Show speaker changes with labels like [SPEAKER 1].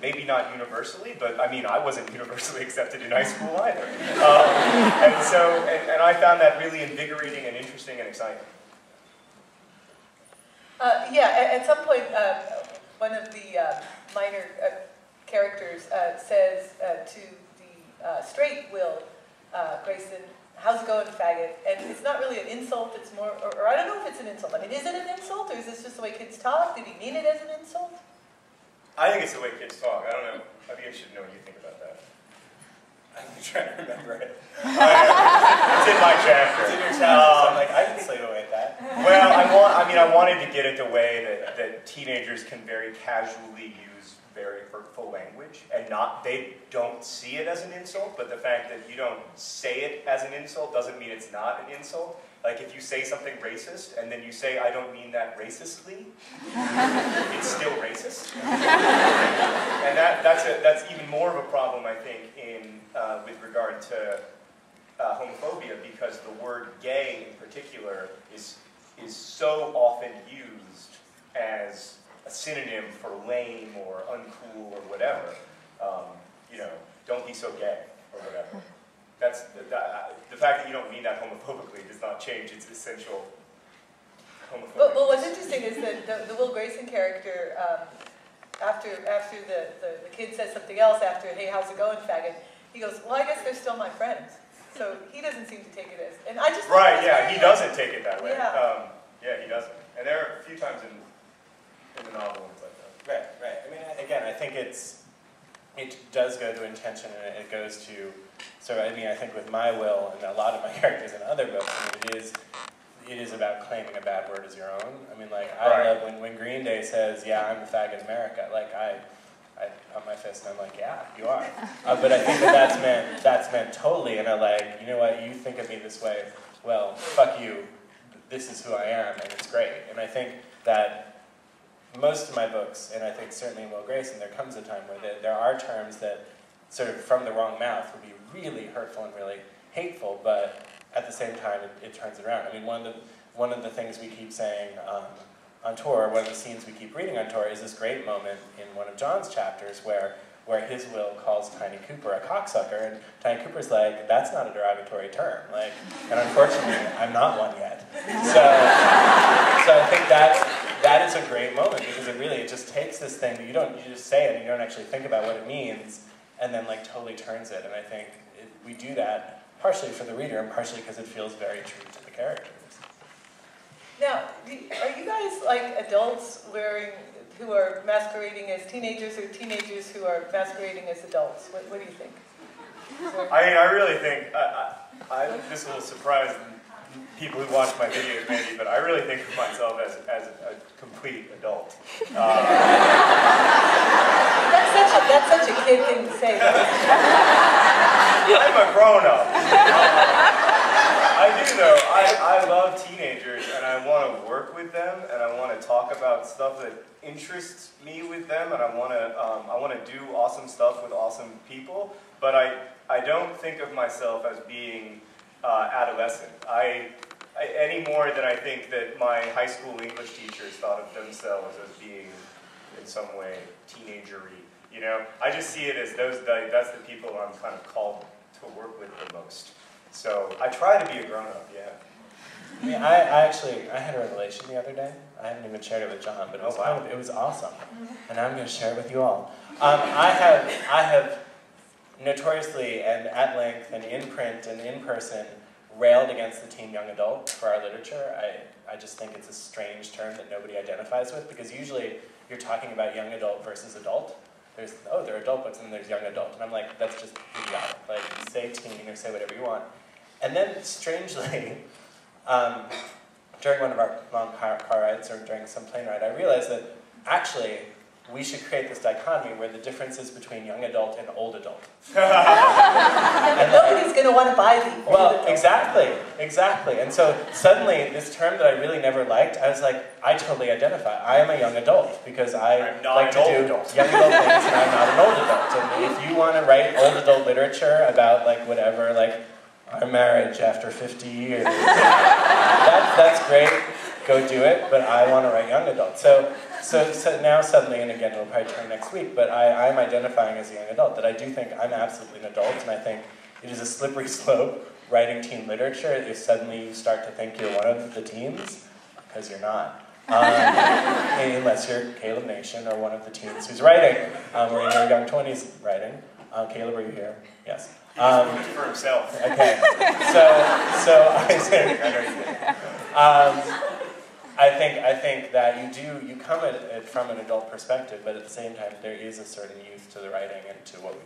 [SPEAKER 1] maybe not universally, but I mean, I wasn't universally accepted in high school either. And I found that really invigorating and interesting and exciting.
[SPEAKER 2] Yeah, at some point, one of the minor characters says to the straight Will Grayson, "How's it going, faggot?" And it's not really an insult, it's more, or I don't know if it's an insult. I mean, is it an insult, or is this just the way kids talk? Did he mean it as an insult?
[SPEAKER 1] I think it's the way kids talk. I don't know. I'd be interested to know what you think about that. I'm trying to remember it. It's in my chapter.
[SPEAKER 3] It's in your chapter, so I'm like, I can sleep away at that.
[SPEAKER 1] Well, I wanted to get at the way that teenagers can very casually use very hurtful language, and they don't see it as an insult, but the fact that you don't say it as an insult doesn't mean it's not an insult. Like if you say something racist, and then you say, "I don't mean that racistly," it's still racist. And that's even more of a problem, I think, with regard to homophobia, because the word gay in particular is so often used as a synonym for lame or uncool or whatever. Don't be so gay or whatever. That's the fact that you don't mean that homophobically does not change its essential homophobia.
[SPEAKER 2] But what's interesting is that the Will Grayson character, after the kid says something else, after, "Hey, how's it going, faggot?" he goes, "Well, I guess they're still my friends." So he doesn't seem to take it as, and I just
[SPEAKER 1] right, yeah, he doesn't take it that way.
[SPEAKER 2] Yeah,
[SPEAKER 1] yeah, he doesn't. And there are a few times in the novel when it's like that.
[SPEAKER 3] Right. I mean, again, I think it does go to intention, and it goes to. So I mean, I think with my Will and a lot of my characters in other books, I mean, it is about claiming a bad word as your own. I mean, like I love when Green Day says, "Yeah, I'm the fag in America." Like I on my fist, I'm like, "Yeah, you are." But I think that's meant totally in a like, you know what, you think of me this way, well, fuck you. This is who I am, and it's great. And I think that most of my books, and I think certainly in Will Grayson, there comes a time where there are terms that sort of from the wrong mouth would be really hurtful and really hateful, but at the same time it turns it around. I mean, one of the things we keep saying on tour, one of the scenes we keep reading on tour is this great moment in one of John's chapters where his Will calls Tiny Cooper a cocksucker, and Tiny Cooper's like, "That's not a derogatory term." Like, and unfortunately, I'm not one yet. So I think that is a great moment, because it just takes this thing that you just say it and you don't actually think about what it means, and then like totally turns it. And I think we do that partially for the reader and partially because it feels very true to the characters.
[SPEAKER 2] Now, are you guys like adults who are masquerading as teenagers, or teenagers who are masquerading as adults? What do you think?
[SPEAKER 1] I mean, I really think, this will surprise people who watch my videos maybe, but I really think of myself as a complete adult.
[SPEAKER 2] That's such a kid thing to say.
[SPEAKER 1] I'm a grown-up. I do though. I love teenagers, and I want to work with them, and I want to talk about stuff that interests me with them, and I want to do awesome stuff with awesome people. But I don't think of myself as being adolescent. Any more than I think that my high school English teachers thought of themselves as being in some way teenagery. You know, I just see it as that's the people I'm kind of called to work with the most. So I try to be a grown-up, yeah.
[SPEAKER 3] I mean, I had a revelation the other day. I haven't even shared it with John, but it was awesome, and I'm going to share it with you all. I have notoriously and at length and in print and in person railed against the teen young adult for our literature. I just think it's a strange term that nobody identifies with, because usually you're talking about young adult versus adult. There are adult books and there's young adult, and I'm like, that's just idiotic. Like, say teen or say whatever you want. And then, strangely, during one of our long car rides or during some plane ride, I realized that actually we should create this dichotomy where the difference is between young adult and old adult.
[SPEAKER 2] And nobody's going to want to buy the old adult.
[SPEAKER 3] Exactly. And so suddenly, this term that I really never liked, I was like, I totally identify. I am a young adult because I like to do young adult things, and I'm not an old adult. And if you want to write old adult literature about like whatever, like our marriage after 50 years, that's great. Go do it. But I want to write young adult. So so now suddenly, and again, it'll probably turn next week, but I'm identifying as a young adult, that I do think I'm absolutely an adult, and I think it is a slippery slope writing teen literature if suddenly you start to think you're one of the teens, because you're not. Unless you're Caleb Nation or one of the teens who's writing, or in your young 20s writing. Caleb, are you here? Yes.
[SPEAKER 1] For himself.
[SPEAKER 3] Okay. So I think that you come at it from an adult perspective, but at the same time there is a certain youth to the writing and to what we